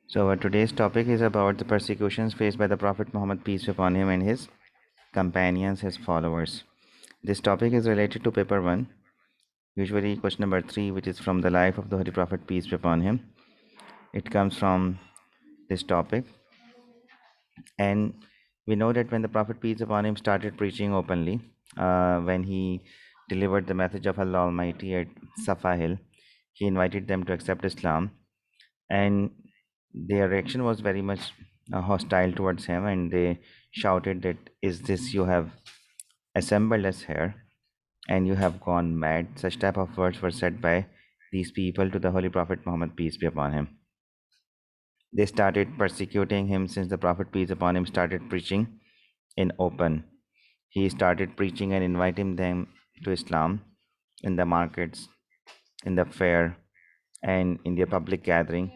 So, our today's topic is about the persecutions faced by the Prophet Muhammad, peace be upon him, and his companions, his followers. This topic is related to paper 1, usually question number 3, which is from the life of the Holy Prophet, peace be upon him. It comes from this topic, and we know that when the Prophet, peace be upon him, started preaching openly, when he delivered the message of Allah Almighty at Safa Hill, he invited them to accept Islam, and their reaction was very much hostile towards him, and they shouted that, is this you have assembled us here and you have gone mad? Such type of words were said by these people to the Holy Prophet Muhammad, peace be upon him. They started persecuting him since the Prophet, peace upon him, started preaching in open. He started preaching and inviting them to Islam in the markets, in the fair, and in their public gathering.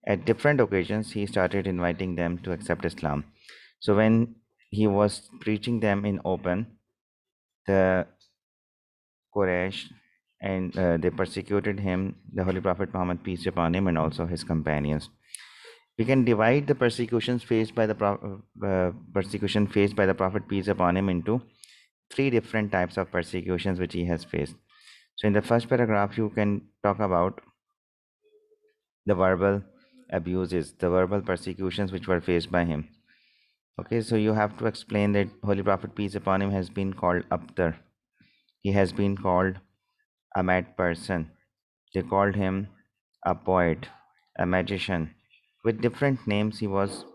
At different occasions, he started inviting them to accept Islam. So when he was preaching them in open, the Quraysh and they persecuted him, the Holy Prophet Muhammad, peace be upon him, and also his companions. We can divide the persecutions faced by the persecution faced by the Prophet, peace upon him, into three different types of persecutions which he has faced. So in the first paragraph, you can talk about the verbal abuses, the verbal persecutions which were faced by him. Okay, so you have to explain that Holy Prophet, peace upon him, has been called Abtar. He has been called a mad person. They called him a poet, a magician. With different names, he was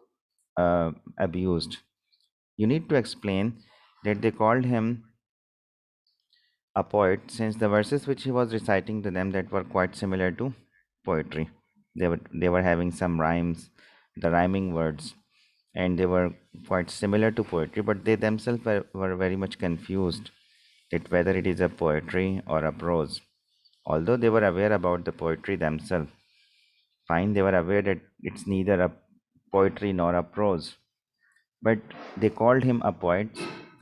abused. You need to explain that they called him a poet since the verses which he was reciting to them that were quite similar to poetry. They were having some rhymes, the rhyming words, and they were quite similar to poetry, but they themselves were very much confused that whether it is a poetry or a prose. Although they were aware about the poetry themselves, fine, they were aware that it's neither a poetry nor a prose, but they called him a poet.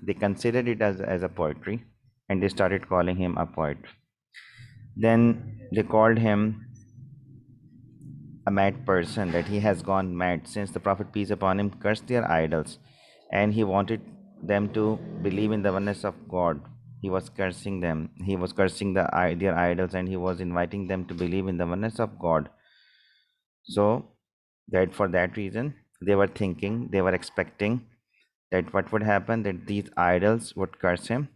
They considered it as a poetry, and they started calling him a poet. Then they called him a mad person, that he has gone mad since the Prophet, peace upon him, cursed their idols, and he wanted them to believe in the oneness of God. He was cursing them. He was cursing their idols, and he was inviting them to believe in the oneness of God. So that for that reason, they were thinking, they were expecting that what would happen, that these idols would curse him,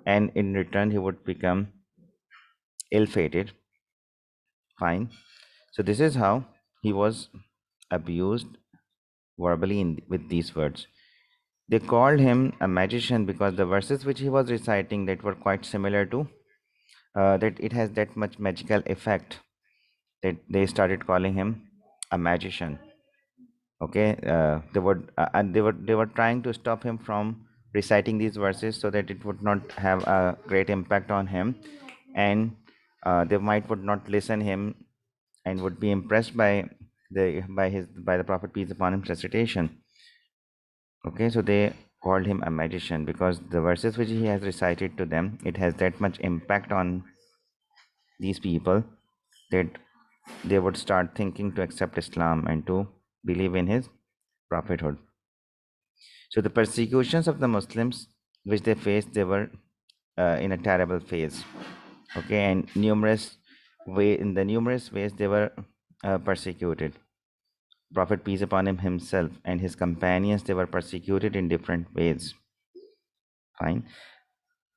and in return he would become ill-fated. Fine. So this is how he was abused verbally with these words. They called him a magician because the verses which he was reciting that were quite similar to that it has that much magical effect, that they started calling him a magician. Okay, they were trying to stop him from reciting these verses so that it would not have a great impact on him, and they might would not listen him and would be impressed by the Prophet, peace upon him, recitation. Okay, so they called him a magician because the verses which he has recited to them, it has that much impact on these people that they would start thinking to accept Islam and to believe in his prophethood. So the persecutions of the Muslims which they faced, they were in a terrible phase. Okay, and in the numerous ways they were persecuted. Prophet, peace upon him, himself and his companions, they were persecuted in different ways. Fine.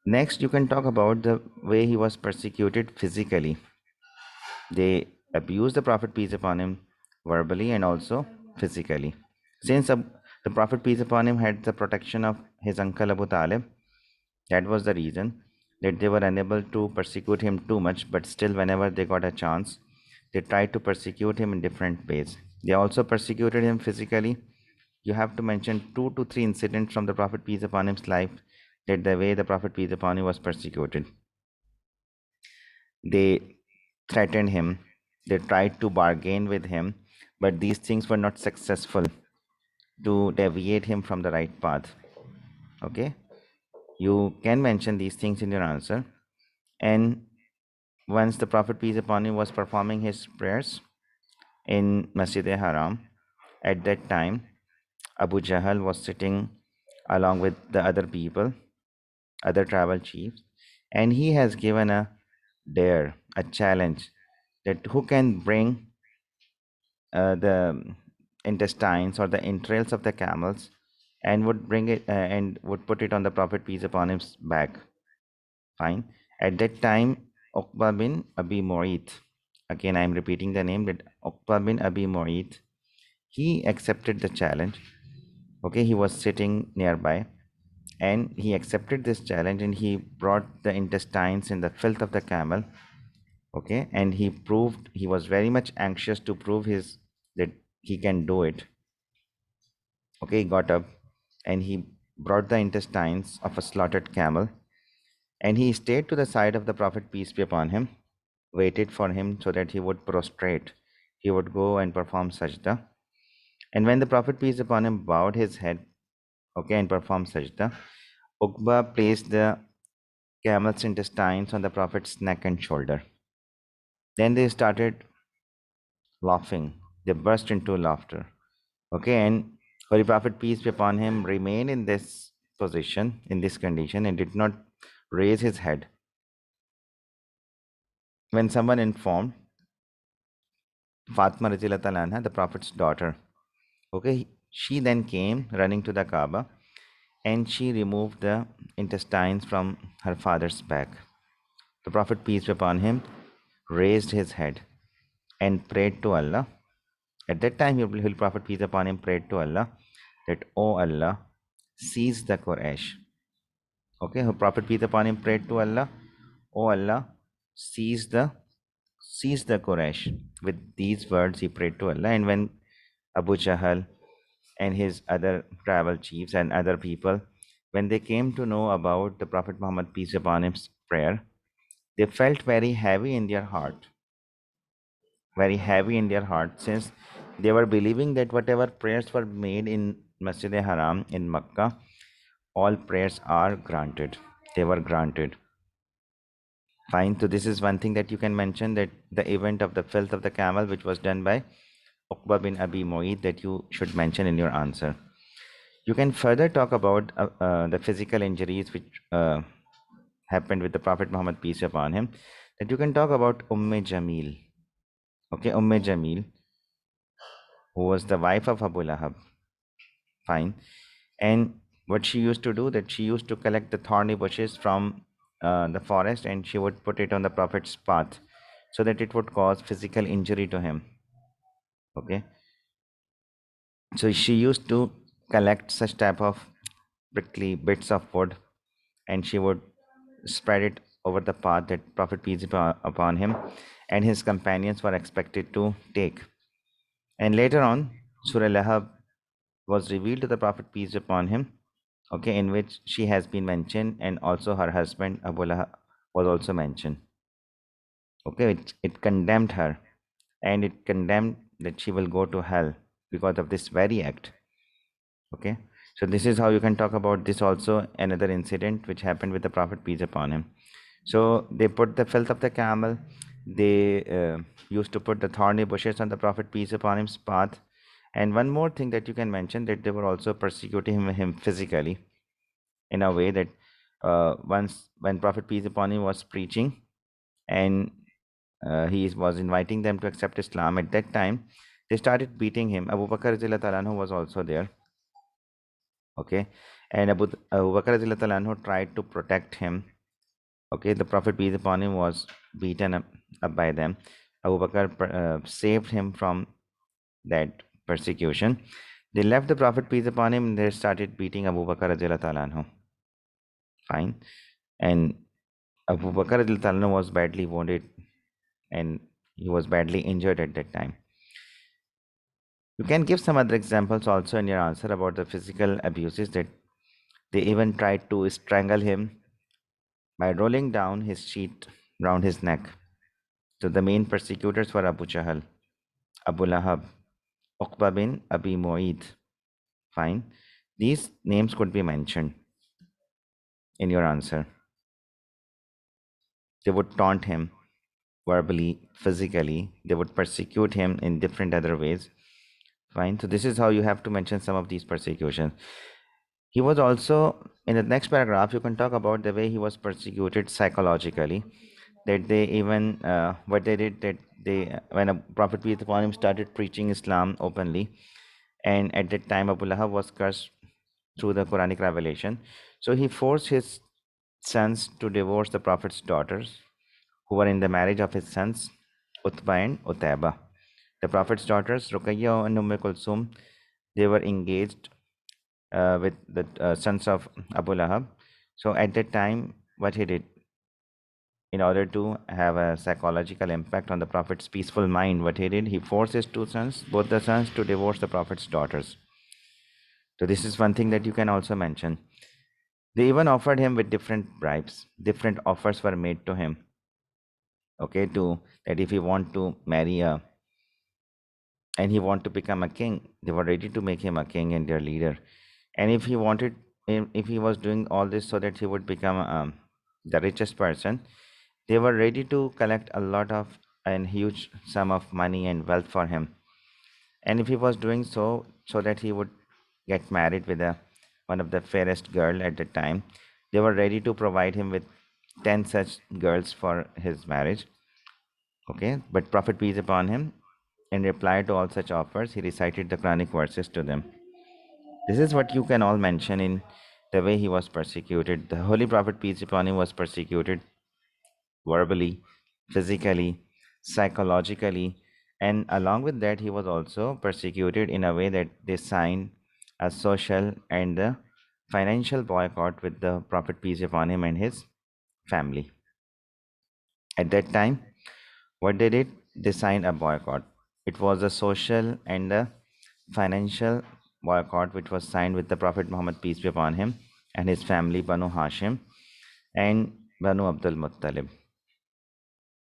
Next, you can talk about the way he was persecuted physically. They abused the Prophet, peace upon him, verbally and also physically. Since the Prophet, peace upon him, had the protection of his uncle Abu Talib, that was the reason that they were unable to persecute him too much, but still, whenever they got a chance, they tried to persecute him in different ways. They also persecuted him physically. You have to mention 2 to 3 incidents from the Prophet, peace upon him's life, that the way the Prophet, peace upon him, was persecuted. They threatened him, they tried to bargain with him, but these things were not successful to deviate him from the right path. Okay, you can mention these things in your answer. And once the Prophet, peace upon him, was performing his prayers in Masjid-e-Haram. At that time, Abu Jahl was sitting along with the other people, other tribal chiefs, and he has given a dare, a challenge that who can bring the intestines or the entrails of the camels and would bring it and would put it on the Prophet peace upon him's back. Fine. At that time, Uqba bin Abi Mu'ayt, again I am repeating the name, that Uqba bin Abi Mu'ayt, he accepted the challenge. Okay, he was sitting nearby and he accepted this challenge and he brought the intestines in the filth of the camel. Okay, and he was very much anxious to prove his that he can do it. Okay, he got up and he brought the intestines of a slaughtered camel, and he stayed to the side of the Prophet, peace be upon him, waited for him so that he would prostrate. He would go and perform sajda. And when the Prophet, peace upon him, bowed his head, okay, and performed sajda, Uqba placed the camel's intestines on the Prophet's neck and shoulder. Then they started laughing. They burst into laughter. Okay, and Holy Prophet, peace be upon him, remained in this position, in this condition, and did not raise his head. When someone informed Fatima Radhiyallahu Ta'ala anha, the Prophet's daughter, okay, she then came running to the Kaaba and she removed the intestines from her father's back. The Prophet, peace be upon him, raised his head and prayed to Allah. At that time, Holy Prophet, peace upon him, prayed to Allah that, "O Allah, seize the Quraysh." Okay, Prophet, peace upon him, prayed to Allah, "O Allah, seize the Quraysh." With these words, he prayed to Allah, and when Abu Jahl and his other tribal chiefs and other people, when they came to know about the Prophet Muhammad, peace upon him's prayer, they felt very heavy in their heart, since they were believing that whatever prayers were made in Masjid Haram in Makkah, all prayers are granted. They were granted. Fine. So this is one thing that you can mention, that the event of the filth of the camel, which was done by Uqba bin Abi Mu'ayt, that you should mention in your answer. You can further talk about the physical injuries which happened with the Prophet Muhammad, peace be upon him. That you can talk about Jamil. Okay, Jamil, who was the wife of Abu Lahab. Fine. And what she used to do, that she used to collect the thorny bushes from the forest, and she would put it on the Prophet's path so that it would cause physical injury to him. Okay, so she used to collect such type of prickly bits of wood, and she would spread it over the path that Prophet, peace be upon him, and his companions were expected to take. And later on, Surah Lahab was revealed to the Prophet, peace be upon him, okay, in which she has been mentioned, and also her husband Abu Lahab was also mentioned. Okay, it condemned her, and it condemned that she will go to hell because of this very act. Okay, so this is how you can talk about this. Also, another incident which happened with the Prophet, peace upon him. So they put the filth of the camel, they used to put the thorny bushes on the Prophet, peace upon him's path. And one more thing that you can mention, that they were also persecuting him physically, in a way that once when Prophet, peace upon him, was preaching, and he was inviting them to accept Islam, at that time they started beating him. Abu Bakr radhiyallahu ta'ala anhu was also there. Okay, and Abu Bakr radhiyallahu ta'ala anhu tried to protect him. Okay, the Prophet, peace upon him, was beaten up by them. Abu Bakr saved him from that persecution. They left the Prophet, peace upon him, and they started beating Abu Bakr radhiyallahu ta'ala anhu. Fine. And Abu Bakr radhiyallahu ta'ala anhu was badly wounded, and he was badly injured at that time. You can give some other examples also in your answer about the physical abuses, that they even tried to strangle him by rolling down his sheet round his neck. So the main persecutors were Abu Jahl, Abu Lahab, Uqba bin Abi Mu'ayt. Fine. These names could be mentioned in your answer. They would taunt him, verbally, physically. They would persecute him in different other ways. Fine. So this is how you have to mention some of these persecutions. He was also, in the next paragraph, you can talk about the way he was persecuted psychologically. That they even, what they did, that they, when a Prophet peace upon him started preaching Islam openly, and at that time Abu Lahab was cursed through the Quranic revelation. So he forced his sons to divorce the Prophet's daughters, who were in the marriage of his sons, Utbah and Utaiba. The Prophet's daughters, Ruqayya and Kulsum, they were engaged with the sons of Abu Lahab. So at that time, what he did, in order to have a psychological impact on the Prophet's peaceful mind, what he did, he forced his two sons, both the sons, to divorce the Prophet's daughters. So this is one thing that you can also mention. They even offered him with different bribes. Different offers were made to him. Okay, to that if he want to marry a and he want to become a king, they were ready to make him a king and their leader. And if he wanted, if he was doing all this so that he would become the richest person, they were ready to collect a lot of and huge sum of money and wealth for him. And if he was doing so so that he would get married with a one of the fairest girl at the time, they were ready to provide him with 10 such girls for his marriage. Okay, but Prophet peace upon him, in reply to all such offers, he recited the Quranic verses to them. This is what you can all mention in the way he was persecuted. The Holy Prophet peace upon him was persecuted verbally, physically, psychologically, and along with that, he was also persecuted in a way that they signed a social and a financial boycott with the Prophet peace upon him and his family. At that time, what they did, they signed a boycott. It was a social and a financial boycott which was signed with the Prophet Muhammad, peace be upon him, and his family, Banu Hashim and Banu Abdul Muttalib.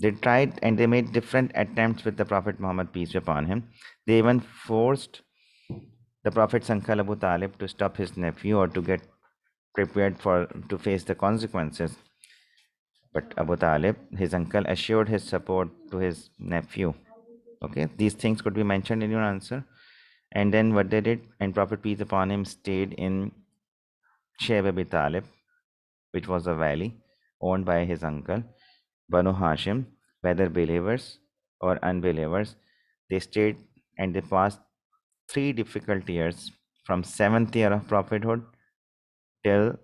They tried and they made different attempts with the Prophet Muhammad, peace be upon him. They even forced the Prophet's uncle Abu Talib to stop his nephew or to get prepared for to face the consequences. But Abu Talib, his uncle, assured his support to his nephew. Okay, these things could be mentioned in your answer. And then what they did, and Prophet peace upon him stayed in Shaib Abi Talib, which was a valley owned by his uncle. Banu Hashim, whether believers or unbelievers, they stayed and they passed 3 difficult years from 7th year of prophethood till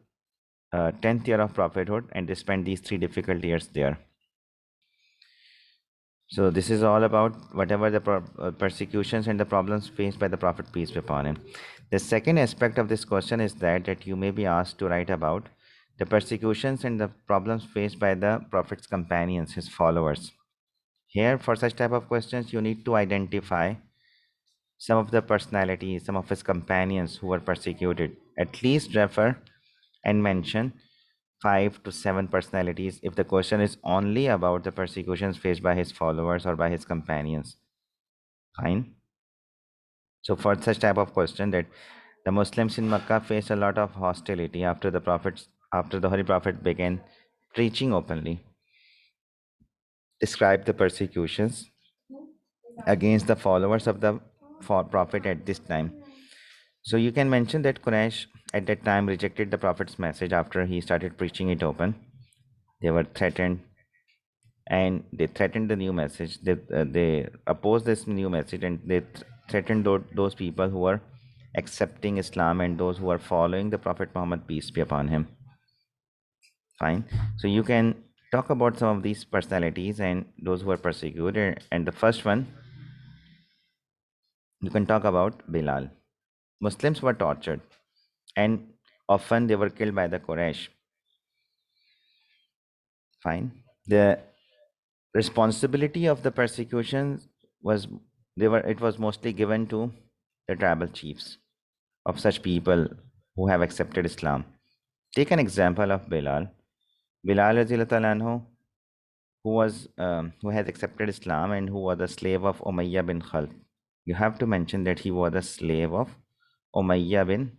10th year of prophethood, and they spent these 3 difficult years there. So this is all about whatever the persecutions and the problems faced by the Prophet, peace be upon him. The second aspect of this question is that you may be asked to write about the persecutions and the problems faced by the Prophet's companions, his followers. Here, for such type of questions, you need to identify some of the personalities, some of his companions who were persecuted. At least refer and mention 5 to 7 personalities if the question is only about the persecutions faced by his followers or by his companions. Fine. So for such type of question, that the Muslims in Makkah faced a lot of hostility after the Holy Prophet began preaching openly. Describe the persecutions against the followers of the Prophet at this time. So you can mention that Quraysh at that time rejected the Prophet's message after he started preaching it open. They were threatened, and they threatened the new message. They opposed this new message, and they threatened those people who were accepting Islam and those who are following the Prophet Muhammad, peace be upon him. Fine. So you can talk about some of these personalities and those who are persecuted. And the first one, you can talk about Bilal. Muslims were tortured, and often they were killed by the Quraysh. Fine. The responsibility of the persecution was it was mostly given to the tribal chiefs of such people who have accepted Islam. Take an example of Bilal. Bilal Radhiyallahu anhu, who has accepted Islam and who was a slave of Umayyah bin Khalf. You have to mention that he was a slave of Umayyah bin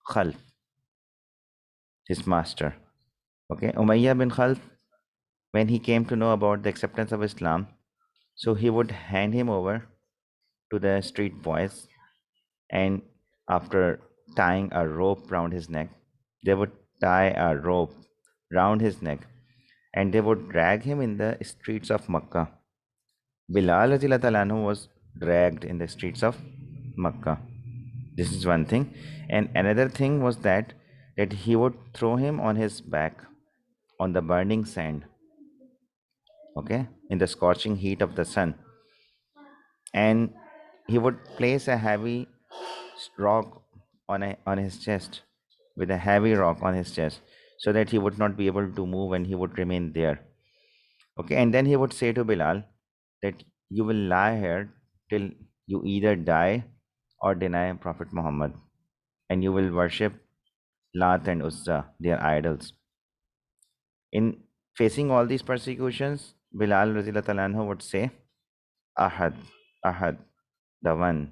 Khalf, his master. Okay, Umayyah bin Khalf when he came to know about the acceptance of Islam, so he would hand him over to the street boys, and after tying a rope round his neck, they would tie a rope round his neck and they would drag him in the streets of Makkah. Bilal radhiyallahu anhu was dragged in the streets of Makkah. This is one thing. And another thing was that he would throw him on his back on the burning sand, okay, in the scorching heat of the sun. And he would place a heavy rock on his chest, with a heavy rock on his chest, so that he would not be able to move and he would remain there. Okay, and then he would say to Bilal that you will lie here till you either die or deny Prophet Muhammad, and you will worship Lat and Uzza, their idols. In facing all these persecutions, Bilal radhiyallahu anhu would say, Ahad, Ahad, the one,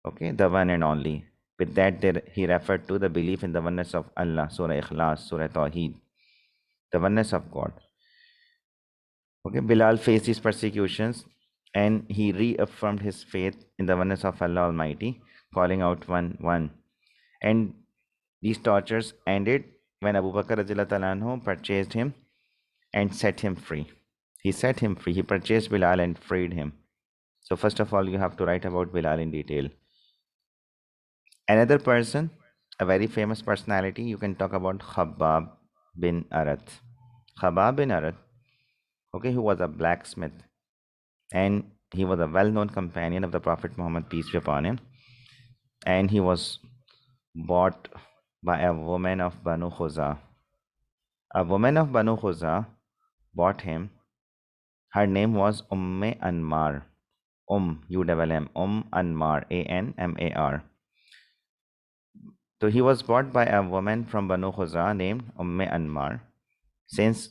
okay, the one and only. With that, there, he referred to the belief in the oneness of Allah, Surah Ikhlas, Surah Tawheed, the oneness of God. Okay, Bilal faced these persecutions and he reaffirmed his faith in the oneness of Allah Almighty, calling out one. And these tortures ended when Abu Bakr radhiyallahu anhu purchased him and set him free. He set him free. He purchased Bilal and freed him. So first of all, you have to write about Bilal in detail. Another person, a very famous personality, you can talk about Khabbab bin Arat. Khabbab bin Arat, okay, who was a blacksmith, and he was a well-known companion of the Prophet Muhammad, peace be upon him, and he was bought by a woman of Banu Khuza. A woman of Banu Khuza bought him. Her name was Anmar. U-double-M, Anmar, Anmar. So he was bought by a woman from Banu Khuza named Anmar. Since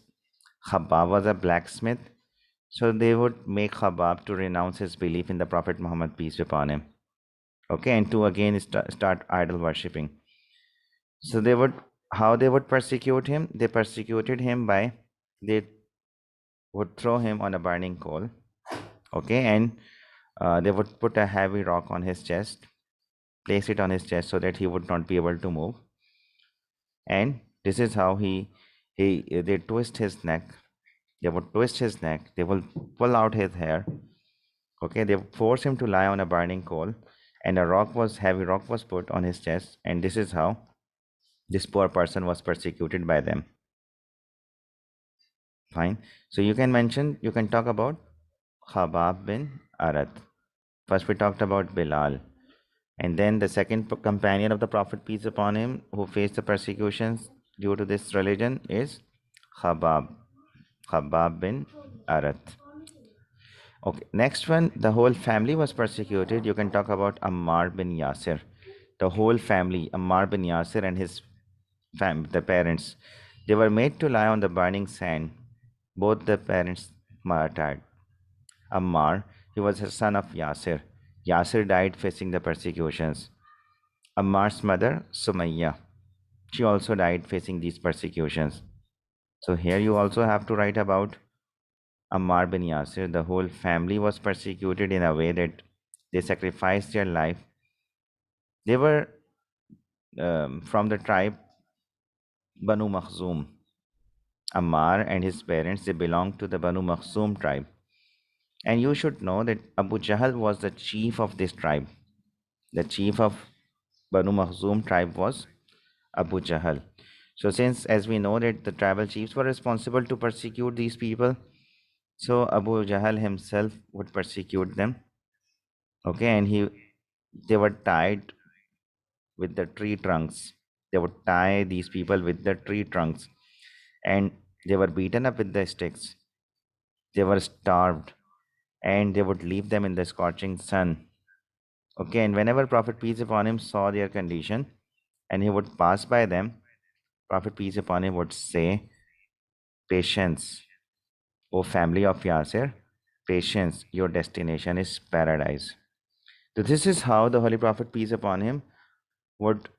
Khabbab was a blacksmith, so they would make Khabbab to renounce his belief in the Prophet Muhammad, peace be upon him. Okay, and to again start idol worshipping. So how they would persecute him? They persecuted him by, they would throw him on a burning coal. Okay, and they would put a heavy rock on his chest, place it on his chest so that he would not be able to move. And this is how they twist his neck. They would twist his neck. They will pull out his hair. Okay, they force him to lie on a burning coal, and heavy rock was put on his chest, and this is how this poor person was persecuted by them. Fine. So you can talk about Khabbab bin Arat. First we talked about Bilal. And then the second companion of the Prophet, peace upon him, who faced the persecutions due to this religion is Khabbab bin Arat. Okay, next one, the whole family was persecuted. You can talk about Ammar bin Yasir. The whole family, Ammar bin Yasir and his the parents, they were made to lie on the burning sand. Both the parents martyred. Ammar, he was a son of Yasir. Yasir died facing the persecutions. Ammar's mother, Sumayya, she also died facing these persecutions. So here you also have to write about Ammar bin Yasir. The whole family was persecuted in a way that they sacrificed their life. They were from the tribe Banu Makhzum. Ammar and his parents, they belonged to the Banu Makhzum tribe. And you should know that Abu Jahl was the chief of this tribe. The chief of Banu Makhzum tribe was Abu Jahl. So since, as we know, that the tribal chiefs were responsible to persecute these people, so Abu Jahl himself would persecute them. Okay, and they were tied with the tree trunks. They would tie these people with the tree trunks, and they were beaten up with the sticks. They were starved, and they would leave them in the scorching sun. Okay, and whenever Prophet peace upon him saw their condition, and he would pass by them, Prophet peace upon him would say, "Patience, O family of Yasir, patience, your destination is paradise." So this is how the Holy Prophet peace upon him would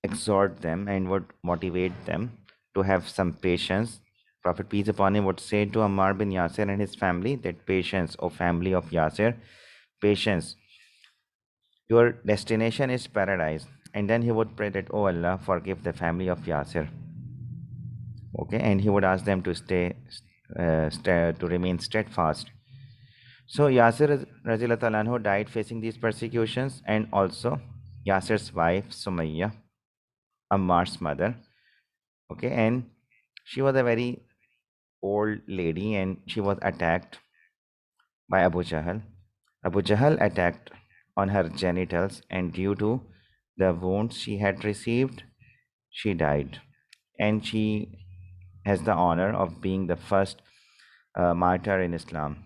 exhort them and would motivate them to have some patience Prophet peace upon him would say to Ammar bin Yasir and his family that patience, O family of Yasir, patience, your destination is paradise. And then he would pray that, oh Allah, forgive the family of Yasir. Okay, and he would ask them to to remain steadfast. So Yasir Radhiyallahu Ta'ala anhu died facing these persecutions, and also Yasir's wife Sumayya, Ammar's mother. Okay, and she was a very old lady, and she was attacked by Abu Jahl. Abu Jahl attacked on her genitals, and due to the wounds she had received, she died. And she has the honor of being the first martyr in Islam,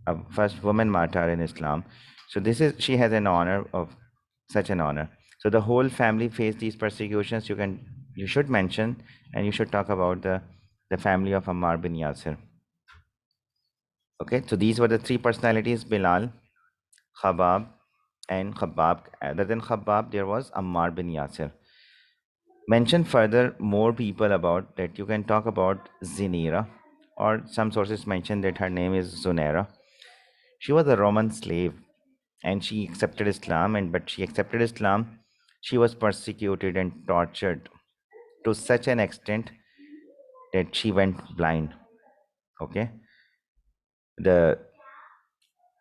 a first woman martyr in Islam. So this is she has an honor of such an honor. So the whole family faced these persecutions. You should mention and you should talk about the family of Ammar bin Yasir. Okay, so these were the three personalities: Bilal, Khabab, and Khabbab. Other than Khabbab, there was Ammar bin Yasir. Mention further more people about that. You can talk about Zinira, or some sources mention that her name is Zunaira. She was a Roman slave and she accepted Islam, and but she accepted Islam, she was persecuted and tortured to such an extent that she went blind. Okay, the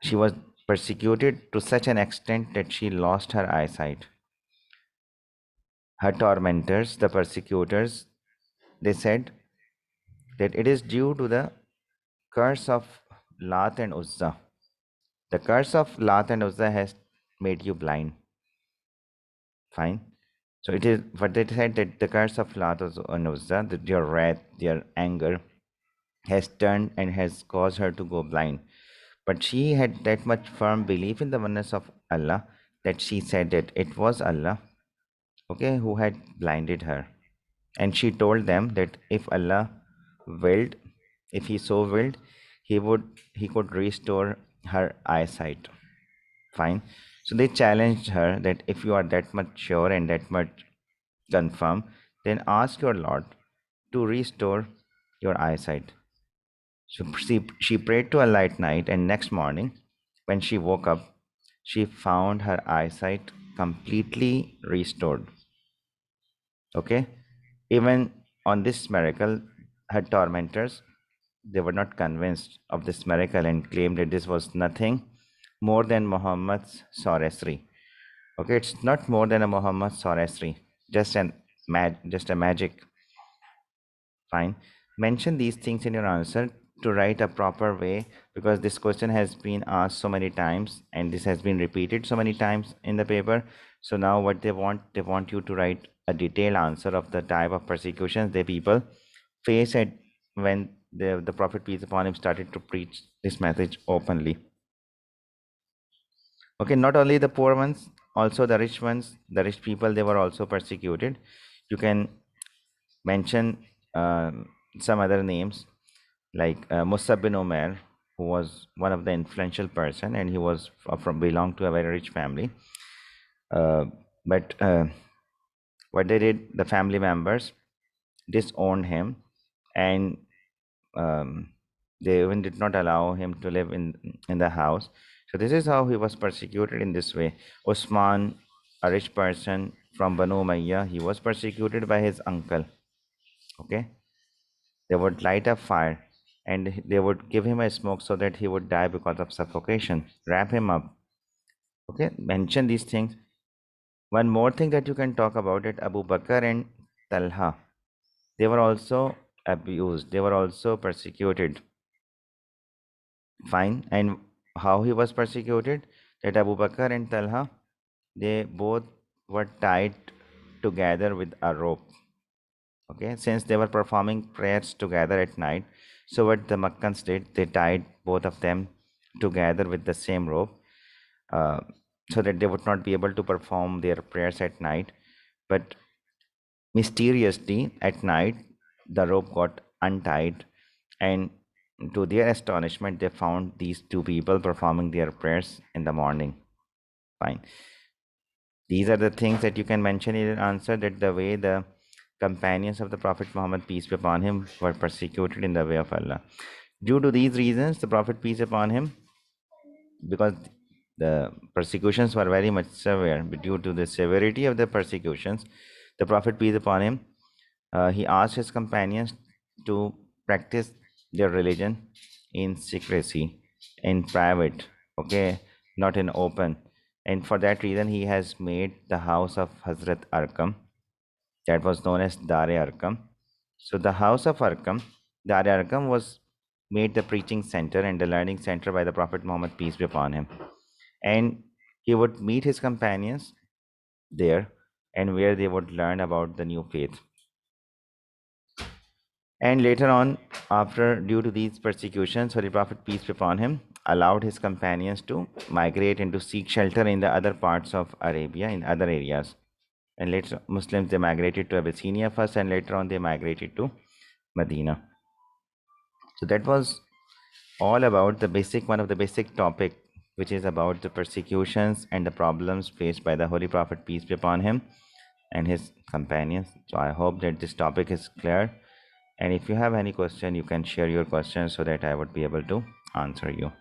she was persecuted to such an extent that she lost her eyesight. Her tormentors, the persecutors, they said that it is due to the curse of Lat and Uzza. The curse of Lat and Uzza has made you blind. Fine. So it is what they said, that the curse of Lat and Uzza, that their wrath, their anger, has turned and has caused her to go blind. But she had that much firm belief in the oneness of Allah that she said that it was Allah, okay, who had blinded her. And she told them that if Allah willed, if He so willed, He could restore her eyesight. Fine. So they challenged her that if you are that much sure and that much confirmed, then ask your Lord to restore your eyesight. So she prayed to Allah at night, and next morning, when she woke up, she found her eyesight completely restored. Okay? Even on this miracle, her tormentors, they were not convinced of this miracle and claimed that this was nothing more than Muhammad's sorcery. Okay, it's not more than a Muhammad sorcery, just just a magic. Fine. Mention these things in your answer to write a proper way, because this question has been asked so many times and this has been repeated so many times in the paper. So now what they want you to write a detailed answer of the type of persecutions the people face at when the Prophet peace upon him started to preach this message openly. Okay, not only the poor ones, also the rich ones, the rich people, they were also persecuted. You can mention some other names like Musab bin Umair, who was one of the influential person, and he was from belonged to a very rich family. But what they did, the family members disowned him, and um, they even did not allow him to live in the house. So this is how he was persecuted in this way. Usman, a rich person from Banu Umayyah, he was persecuted by his uncle. Okay, they would light a fire and they would give him a smoke so that he would die because of suffocation, wrap him up. Okay, mention these things. One more thing that you can talk about it, Abu Bakr and Talha, they were also abused, they were also persecuted. Fine. And how he was persecuted? That Abu Bakr and Talha, they both were tied together with a rope. Okay, since they were performing prayers together at night, so what the Makkans did, they tied both of them together with the same rope, uh, so that they would not be able to perform their prayers at night. But mysteriously at night, the rope got untied, and to their astonishment, they found these two people performing their prayers in the morning. Fine. These are the things that you can mention in an answer, that the way the companions of the Prophet Muhammad, peace be upon him, were persecuted in the way of Allah. Due to these reasons, the Prophet, peace upon him, because the persecutions were very much severe, but due to the severity of the persecutions, the Prophet, peace upon him, he asked his companions to practice their religion in secrecy, in private, okay, not in open. And for that reason, he has made the house of Hazrat Arqam, that was known as Dare Arqam. So the house of Arqam, Dare Arqam, was made the preaching center and the learning center by the Prophet Muhammad, peace be upon him. And he would meet his companions there, and where they would learn about the new faith. And later on, after due to these persecutions, Holy Prophet, peace be upon him, allowed his companions to migrate and to seek shelter in the other parts of Arabia, in other areas. And later, Muslims, they migrated to Abyssinia first, and later on they migrated to Medina. So that was all about the basic one of the basic topic, which is about the persecutions and the problems faced by the Holy Prophet, peace be upon him, and his companions. So I hope that this topic is clear. And if you have any question, you can share your question so that I would be able to answer you.